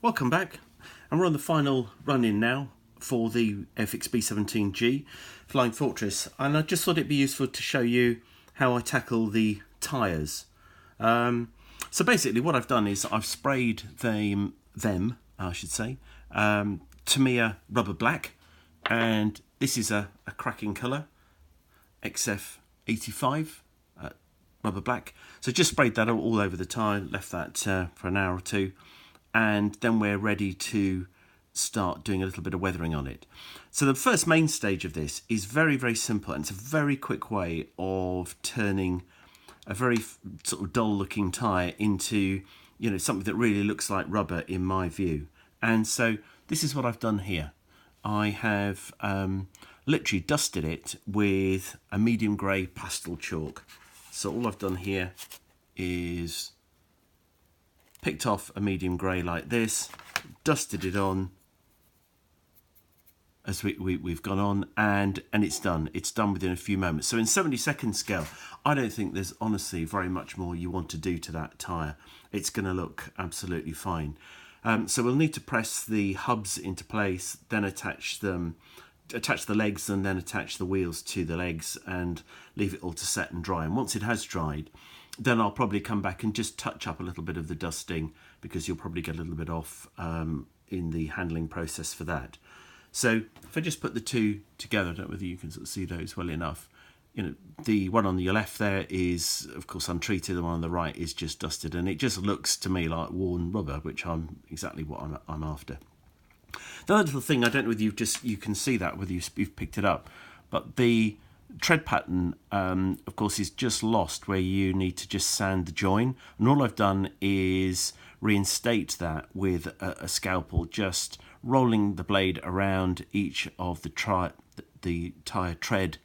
Welcome back, and we're on the final run-in now for the Airfix B17G Flying Fortress, and I just thought it'd be useful to show you how I tackle the tyres. So basically what I've done is I've sprayed them Tamiya rubber black, and this is a cracking colour, XF85 rubber black. So just sprayed that all over the tyre, left that for an hour or two, and then we're ready to start doing a little bit of weathering on it. So the first main stage of this is very, very simple, and it's a very quick way of turning a very sort of dull looking tyre into, you know, something that really looks like rubber in my view. And so this is what I've done here. I have literally dusted it with a medium grey pastel chalk. So all I've done here is picked off a medium grey like this, dusted it on as we've gone on, and it's done. It's done within a few moments. So in 70-second scale, I don't think there's honestly very much more you want to do to that tyre. It's going to look absolutely fine. So we'll need to press the hubs into place, then attach the legs, and then attach the wheels to the legs and leave it all to set and dry. And once it has dried, then I'll probably come back and just touch up a little bit of the dusting, because you'll probably get a little bit off in the handling process for that. So if I just put the two together, I don't know whether you can sort of see those well enough. You know, the one on your left there is, of course, untreated. The one on the right is just dusted, and it just looks to me like worn rubber, which I'm exactly what I'm after. The other little thing, I don't know whether you can see that, whether you've picked it up, but the tread pattern, of course, is just lost where you need to just sand the join, and all I've done is reinstate that with a scalpel, just rolling the blade around each of the tyre tread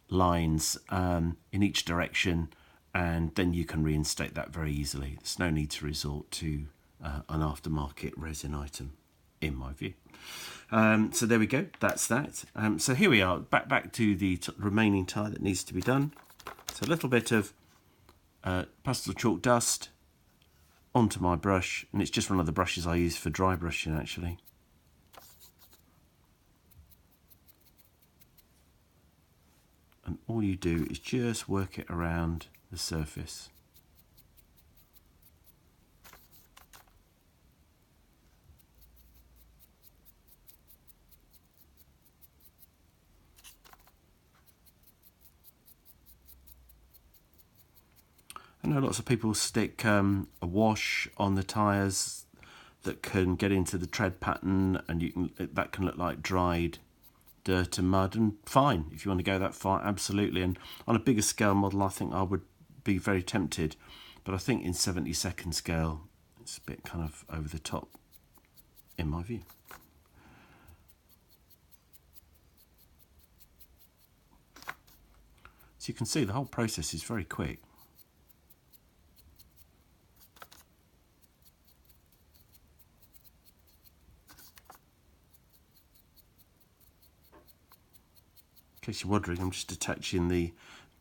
lines in each direction, and then you can reinstate that very easily. There's no need to resort to an aftermarket resin item, in my view. So there we go, that's that. So here we are, back to the remaining tyre that needs to be done. So a little bit of pastel chalk dust onto my brush, and it's just one of the brushes I use for dry brushing actually. And all you do is just work it around the surface. I know lots of people stick a wash on the tyres that can get into the tread pattern, and that can look like dried dirt and mud, and fine if you want to go that far, absolutely. And on a bigger scale model, I think I would be very tempted, but I think in 70-second scale it's a bit kind of over the top in my view. So you can see the whole process is very quick. In case you're wondering, I'm just attaching the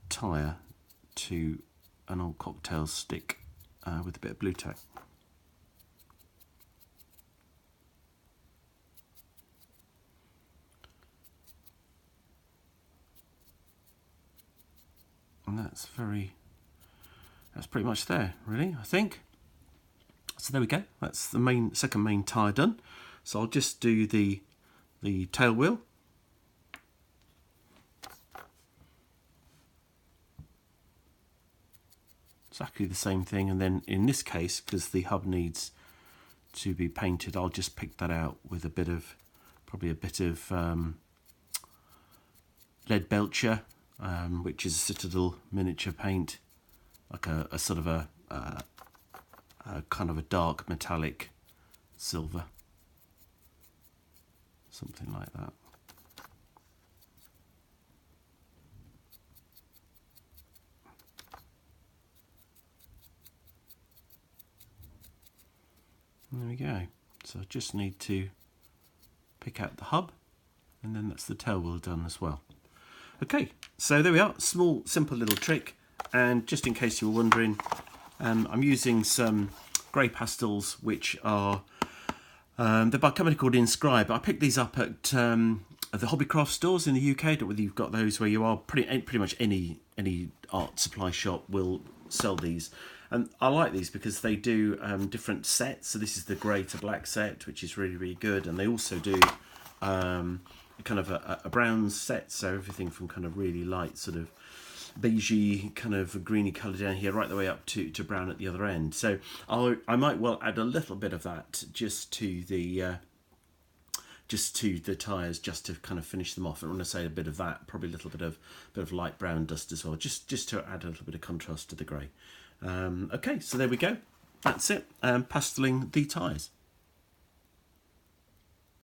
tyre to an old cocktail stick with a bit of blue tack. And that's pretty much there, really, I think. So there we go, that's the second main tyre done. So I'll just do the tail wheel. Exactly the same thing, and then in this case, because the hub needs to be painted, I'll just pick that out with probably a bit of lead belcher, which is a Citadel miniature paint, like a sort of a kind of a dark metallic silver, something like that. There we go. So I just need to pick out the hub, and then that's the tail wheel done as well. Okay, so there we are. Small, simple little trick. And just in case you were wondering, I'm using some grey pastels, which are They're by a company called Inscribe. I picked these up at the Hobbycraft stores in the UK. I don't know whether you've got those where you are. Pretty much any art supply shop will sell these. And I like these because they do different sets. So this is the grey to black set, which is really, really good. And they also do kind of a brown set. So everything from kind of really light sort of beigey kind of greeny colour down here right the way up to brown at the other end. So I might well add a little bit of that just to the tyres, just to kind of finish them off. And when I say a bit of that, probably a little bit of light brown dust as well, just to add a little bit of contrast to the grey. Okay, so there we go. That's it. Pasteling the tyres.